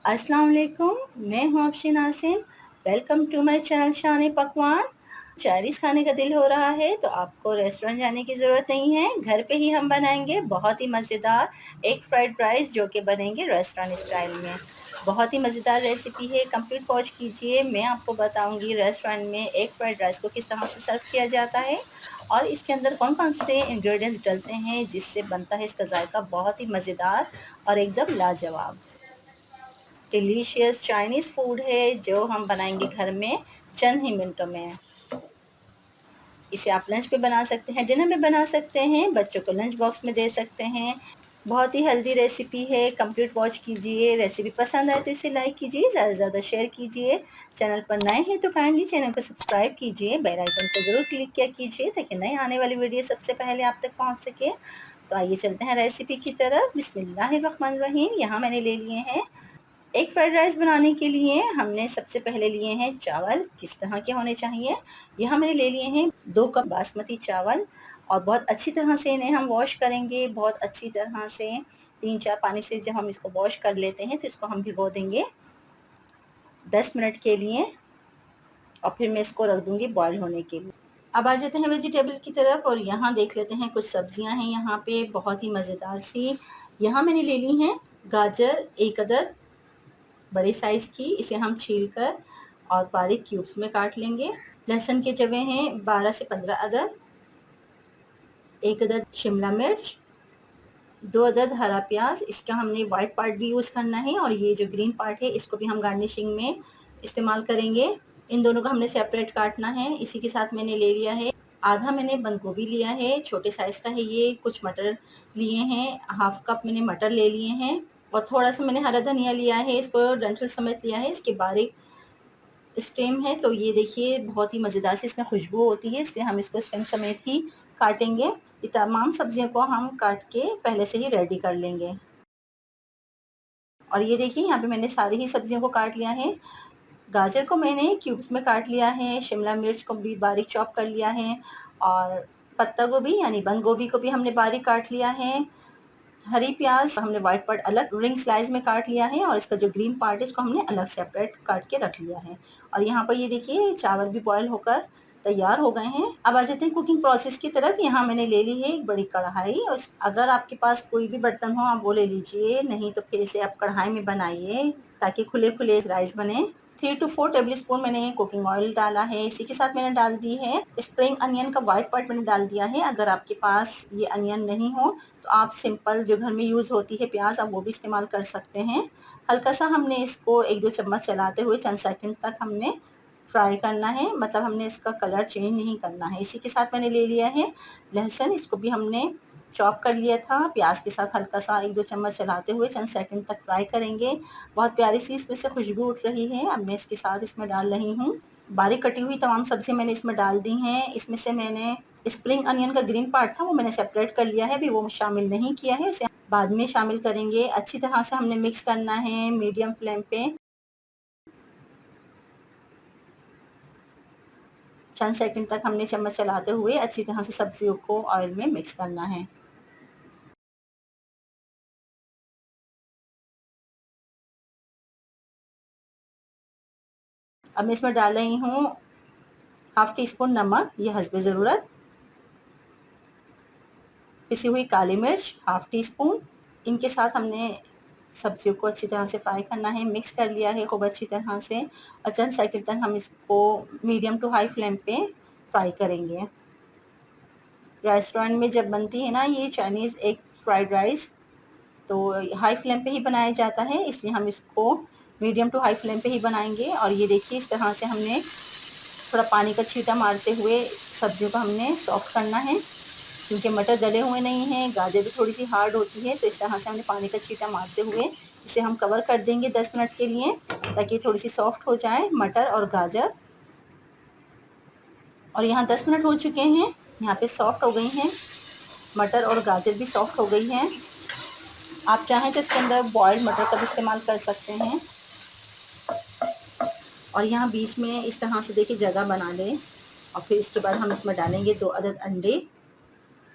अस्सलाम वालेकुम, मैं हूँ Afsheen Asim. Welcome to my channel Shan Pakwan. Chinese खाने का दिल हो रहा है तो आपको रेस्टोरेंट जाने की ज़रूरत नहीं है, घर पे ही हम बनाएंगे बहुत ही मज़ेदार एग फ्राइड राइस जो कि बनेंगे रेस्टोरेंट स्टाइल में। बहुत ही मज़ेदार रेसिपी है, कंप्लीट वॉच कीजिए। मैं आपको बताऊंगी रेस्टोरेंट में एग फ्राइड राइस को किस तरह से सर्व किया जाता है और इसके अंदर कौन कौन से इंग्रेडिएंट्स डलते हैं जिससे बनता है इसका जायका बहुत ही मज़ेदार और एकदम लाजवाब। डिलीशियस चाइनीज़ फूड है जो हम बनाएंगे घर में चंद ही मिनटों में। इसे आप लंच पे बना सकते हैं, डिनर में बना सकते हैं, बच्चों को लंच बॉक्स में दे सकते हैं। बहुत ही हेल्दी रेसिपी है, कंप्लीट वॉच कीजिए। रेसिपी पसंद आए तो इसे लाइक कीजिए, ज़्यादा से ज़्यादा शेयर कीजिए। चैनल पर नए हैं तो काइंडली चैनल को सब्सक्राइब कीजिए, बेल आइकन को ज़रूर क्लिक किया कीजिए ताकि नए आने वाली वीडियो सबसे पहले आप तक पहुंच सके। तो आइए चलते हैं रेसिपी की तरफ। बिस्मिल्लाहिर्रहमानिर्रहीम। यहाँ मैंने ले लिए हैं एक फ्राइड राइस बनाने के लिए हमने सबसे पहले लिए हैं चावल। किस तरह के होने चाहिए, यहाँ मैंने ले लिए हैं 2 कप बासमती चावल और बहुत अच्छी तरह से इन्हें हम वॉश करेंगे। बहुत अच्छी तरह से 3-4 पानी से जब हम इसको वॉश कर लेते हैं तो इसको हम भिगो देंगे 10 मिनट के लिए और फिर मैं इसको रख दूँगी बॉयल होने के लिए। अब आ जाते हैं वेजिटेबल की तरफ और यहाँ देख लेते हैं कुछ सब्जियाँ हैं यहाँ पे बहुत ही मज़ेदार सी। यहाँ मैंने ले ली हैं गाजर 1 अदद बड़े साइज़ की, इसे हम छीलकर और बारीक क्यूब्स में काट लेंगे। लहसुन के जवे हैं 12 से 15 अदद, 1 अदद शिमला मिर्च, 2 अदद हरा प्याज। इसका हमने वाइट पार्ट भी यूज़ करना है और ये जो ग्रीन पार्ट है इसको भी हम गार्निशिंग में इस्तेमाल करेंगे। इन दोनों को हमने सेपरेट काटना है। इसी के साथ मैंने ले लिया है आधा, मैंने बंद गोभी लिया है, छोटे साइज़ का है ये। कुछ मटर लिए हैं, हाफ कप मैंने मटर ले लिए हैं और थोड़ा सा मैंने हरा धनिया लिया है, इसको डंठल समेत लिया है। इसके बारीक स्टेम है तो ये देखिए बहुत ही मज़ेदार सी इसमें खुशबू होती है, इसलिए हम इसको स्टेम समेत ही काटेंगे। ये तमाम सब्जियों को हम काट के पहले से ही रेडी कर लेंगे। और ये देखिए यहाँ पे मैंने सारी ही सब्जियों को काट लिया है। गाजर को मैंने क्यूब्स में काट लिया है, शिमला मिर्च को भी बारीक चॉप कर लिया है और पत्ता गोभी यानी बंद गोभी को भी हमने बारीक काट लिया है। हरी प्याज हमने वाइट पार्ट अलग रिंग स्लाइस में काट लिया है और इसका जो ग्रीन पार्ट है इसको हमने अलग सेपरेट काट के रख लिया है। और यहाँ पर ये देखिए चावल भी बॉयल होकर तैयार हो गए हैं। अब आ जाते हैं कुकिंग प्रोसेस की तरफ। यहाँ मैंने ले ली है एक बड़ी कढ़ाई और अगर आपके पास कोई भी बर्तन हो आप वो ले लीजिए, नहीं तो फिर इसे आप कढ़ाई में बनाइए ताकि खुले खुले राइस बने। 3 to 4 टेबल स्पून मैंने कुकिंग ऑयल डाला है। इसी के साथ मैंने डाल दी है स्प्रिंग अनियन का वाइट पार्ट मैंने डाल दिया है। अगर आपके पास ये अनियन नहीं हो तो आप सिंपल जो घर में यूज़ होती है प्याज, आप वो भी इस्तेमाल कर सकते हैं। हल्का सा हमने इसको 1-2 चम्मच चलाते हुए चंद सेकंड तक हमने फ्राई करना है, मतलब हमने इसका कलर चेंज नहीं करना है। इसी के साथ मैंने ले लिया है लहसुन, इसको भी हमने चॉप कर लिया था। प्याज के साथ हल्का सा 1-2 चम्मच चलाते हुए चंद सेकंड तक फ्राई करेंगे। बहुत प्यारी सी इसमें से खुशबू उठ रही है। अब मैं इसके साथ इसमें डाल रही हूँ बारीक कटी हुई तमाम सब्ज़ी मैंने इसमें डाल दी हैं। इसमें से मैंने स्प्रिंग अनियन का ग्रीन पार्ट था वो मैंने सेपरेट कर लिया है, अभी वो शामिल नहीं किया है, उसे बाद में शामिल करेंगे। अच्छी तरह से हमने मिक्स करना है मीडियम फ्लेम पे। चंद सेकंड तक हमने चम्मच चलाते हुए अच्छी तरह से सब्जियों को ऑयल में मिक्स करना है। अब मैं इसमें डाल रही हूँ हाफ टी स्पून नमक, ये हस्बे ज़रूरत। पिसी हुई काली मिर्च हाफ टी स्पून। इनके साथ हमने सब्जियों को अच्छी तरह से फ्राई करना है। मिक्स कर लिया है खूब अच्छी तरह से और चंद सेकंड तक हम इसको मीडियम टू हाई फ्लेम पे फ्राई करेंगे। रेस्टोरेंट में जब बनती है ना ये चाइनीज़ एग फ्राइड राइस तो हाई फ्लेम पे ही बनाया जाता है, इसलिए हम इसको मीडियम टू हाई फ्लेम पे ही बनाएंगे। और ये देखिए इस तरह से हमने थोड़ा पानी का छींटा मारते हुए सब्जियों को हमने सॉफ्ट करना है, क्योंकि मटर गले हुए नहीं हैं, गाजर भी थोड़ी सी हार्ड होती है, तो इस तरह से हमने पानी का छींटा मारते हुए इसे हम कवर कर देंगे 10 मिनट के लिए ताकि थोड़ी सी सॉफ्ट हो जाए मटर और गाजर। और यहाँ 10 मिनट हो चुके हैं, यहाँ पे सॉफ्ट हो गई हैं मटर और गाजर भी सॉफ्ट हो गई हैं। आप चाहें तो इसके अंदर बॉयल्ड मटर का भी इस्तेमाल कर सकते हैं। और यहाँ बीच में इस तरह से देखिए जगह बना लें और फिर इसके बाद हम इसमें डालेंगे 2 अदद अंडे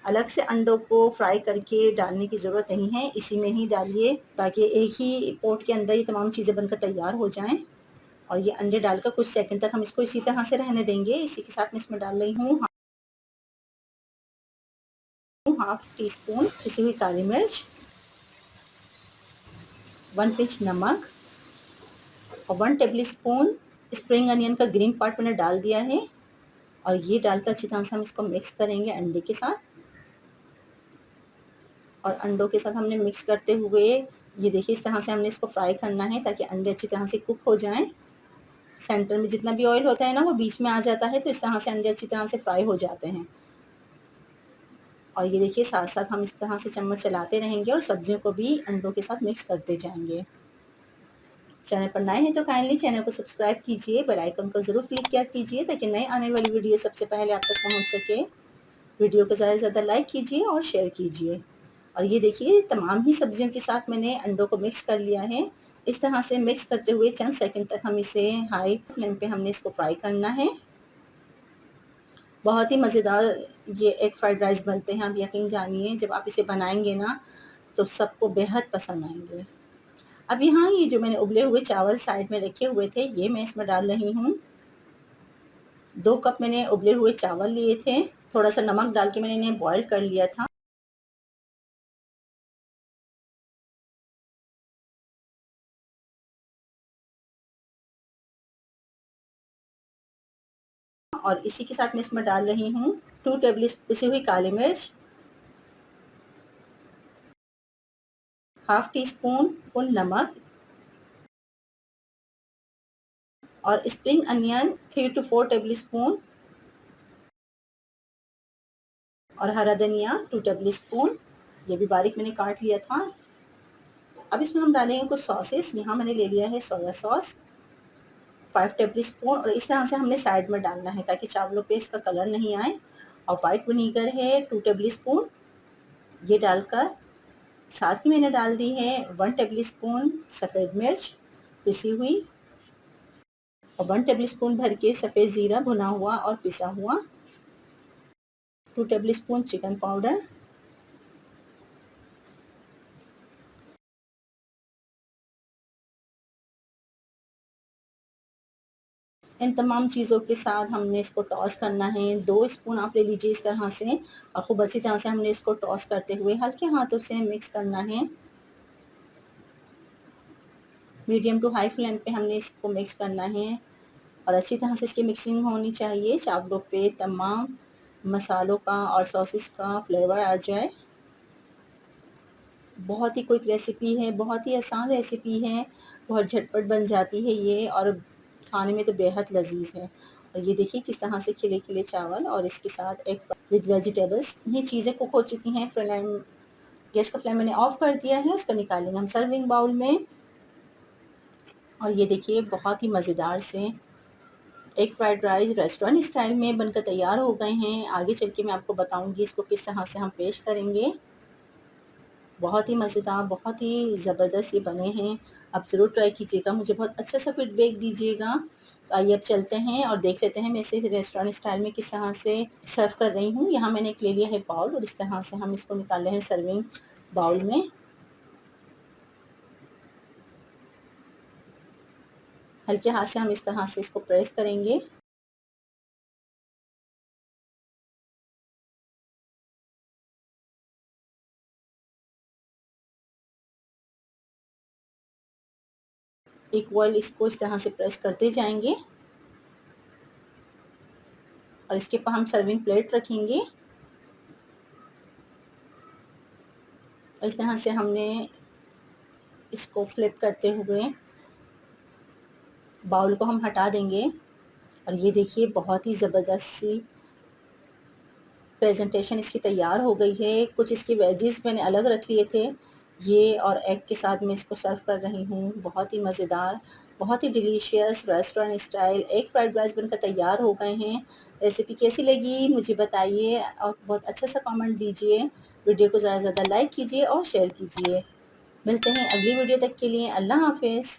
अलग से अंडों को फ्राई करके डालने की ज़रूरत नहीं है, इसी में ही डालिए ताकि एक ही पोट के अंदर ही तमाम चीज़ें बनकर तैयार हो जाएं। और ये अंडे डालकर कुछ सेकंड तक हम इसको इसी तरह से रहने देंगे। इसी के साथ मैं इसमें डाल रही हूँ हाफ टी स्पून पिसी हुई काली मिर्च, 1 पिंच नमक और 1 टेबल स्पून स्प्रिंग अनियन का ग्रीन पार्ट मैंने डाल दिया है। और ये डालकर अच्छी तरह से हम इसको मिक्स करेंगे अंडे के साथ। और अंडों के साथ हमने मिक्स करते हुए ये देखिए इस तरह से हमने इसको फ्राई करना है ताकि अंडे अच्छी तरह से कुक हो जाएं। सेंटर में जितना भी ऑयल होता है ना वो बीच में आ जाता है, तो इस तरह से अंडे अच्छी तरह से फ्राई हो जाते हैं। और ये देखिए साथ साथ हम इस तरह से चम्मच चलाते रहेंगे और सब्जियों को भी अंडों के साथ मिक्स करते जाएंगे। चैनल पर नए हैं तो काइंडली चैनल को सब्सक्राइब कीजिए, बेल आइकन को ज़रूर क्लिक किया कीजिए ताकि नए आने वाली वीडियो सबसे पहले आप तक पहुंच सके। वीडियो को ज़्यादा से ज़्यादा लाइक कीजिए और शेयर कीजिए। और ये देखिए तमाम ही सब्जियों के साथ मैंने अंडों को मिक्स कर लिया है। इस तरह से मिक्स करते हुए चंद सेकंड तक हम इसे हाई फ्लेम पे हमने इसको फ्राई करना है। बहुत ही मज़ेदार ये एग फ्राइड राइस बनते हैं, आप यकीन जानिए जब आप इसे बनाएंगे ना तो सबको बेहद पसंद आएंगे। अब यहाँ ये जो मैंने उबले हुए चावल साइड में रखे हुए थे ये मैं इसमें डाल रही हूँ। 2 कप मैंने उबले हुए चावल लिए थे, थोड़ा सा नमक डाल के मैंने इन्हें बॉईल कर लिया था। और इसी के साथ मैं इसमें डाल रही हूँ 2 टेबल पिसी हुई काली मिर्च, हाफ टी स्पून नमक और spring onion 3 to 4 table spoon और हरा धनिया 2 टेबल स्पून, ये भी बारीक मैंने काट लिया था। अब इसमें हम डालेंगे कुछ सॉसेस। यहाँ मैंने ले लिया है सोया सॉस 5 टेबल स्पून और इस तरह से हमने साइड में डालना है ताकि चावलों पे इसका कलर नहीं आए। और वाइट विनीगर है 2 टेबल स्पून, ये डालकर साथ ही मैंने डाल दी है 1 टेबल स्पून सफ़ेद मिर्च पिसी हुई और 1 टेबल स्पून भर के सफ़ेद ज़ीरा भुना हुआ और पिसा हुआ, 2 टेबल स्पून चिकन पाउडर, इन तमाम चीज़ों के साथ हमने इसको टॉस करना है। 2 स्पून आप ले लीजिए इस तरह से और खूब अच्छी तरह से हमने इसको टॉस करते हुए हल्के हाथों से मिक्स करना है। मीडियम टू हाई फ्लेम पे हमने इसको मिक्स करना है और अच्छी तरह से इसकी मिक्सिंग होनी चाहिए। चावलों पे तमाम मसालों का और सॉसेस का फ्लेवर आ जाए। बहुत ही क्विक रेसिपी है, बहुत ही आसान रेसिपी है, बहुत झटपट बन जाती है ये और खाने में तो बेहद लजीज है। और ये देखिए किस तरह से खिले खिले चावल और इसके साथ एक विद वेजिटेबल्स, ये चीज़ें कुक हो चुकी हैं। फ्लेम गैस का फ्लेम मैंने ऑफ कर दिया है, उसको निकालेंगे हम सर्विंग बाउल में। और ये देखिए बहुत ही मज़ेदार से egg fried rice restaurant style में बनकर तैयार हो गए हैं। आगे चल के मैं आपको बताऊंगी इसको किस तरह से हम पेश करेंगे। बहुत ही मज़ेदार, बहुत ही ज़बरदस्त ये बने हैं। आप ज़रूर ट्राई कीजिएगा, मुझे बहुत अच्छा सा फीडबैक दीजिएगा। तो आइए अब चलते हैं और देख लेते हैं मैं इसे रेस्टोरेंट स्टाइल में किस तरह से सर्व कर रही हूँ। यहाँ मैंने एक ले लिया है बाउल और इस तरह से हम इसको निकाल रहे हैं सर्विंग बाउल में। हल्के हाथ से हम इस तरह से इसको प्रेस करेंगे। इक्वल इसको इस तरह से प्रेस करते जाएंगे और इसके ऊपर हम सर्विंग प्लेट रखेंगे। और इस तरह से हमने इसको फ्लिप करते हुए बाउल को हम हटा देंगे। और ये देखिए बहुत ही ज़बरदस्त सी प्रेजेंटेशन इसकी तैयार हो गई है। कुछ इसके वेजेस मैंने अलग रख लिए थे, ये और एग के साथ मैं इसको सर्व कर रही हूँ। बहुत ही मज़ेदार, बहुत ही delicious restaurant style egg fried rice बनकर तैयार हो गए हैं। रेसिपी कैसी लगी मुझे बताइए और बहुत अच्छा सा कमेंट दीजिए। वीडियो को ज़्यादा से ज़्यादा लाइक कीजिए और शेयर कीजिए। मिलते हैं अगली वीडियो तक के लिए। अल्लाह हाफ़िज़।